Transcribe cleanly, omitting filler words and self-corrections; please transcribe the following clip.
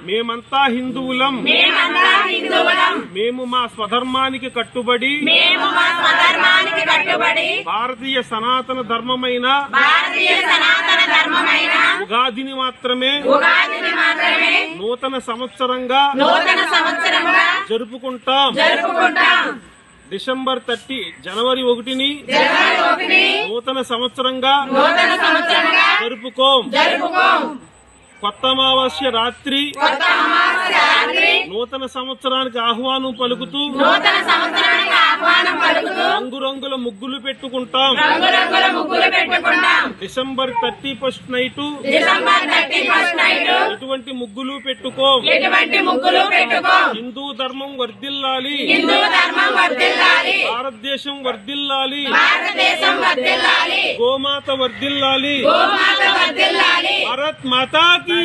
మేమంతా హిందువులం మేము మా స్వధర్మానికి కట్టుబడి భారతీయ సనాతన ధర్మమైన ఉగాదిని మాత్రమే నూతన సంవత్సరంగా జరుపుకుంటాం. డిసెంబర్ 30 జనవరి 1ని నూతన సంవత్సరంగా జరుపుకోం. కొత్త అమావాస్య రాత్రి నూతన సంవత్సరానికి ఆహ్వానం పలుకుతూ రంగురంగుల ముగ్గులు పెట్టుకుంటాం. డిసెంబర్ 31 నైట్ ఎటువంటి ముగ్గులు పెట్టుకోం. హిందూ ధర్మం వర్ధిల్లాలి, భారతదేశం వర్ధిల్లాలి, గోమాత వర్ధిల్లాలి, భారత్ మాతా కీ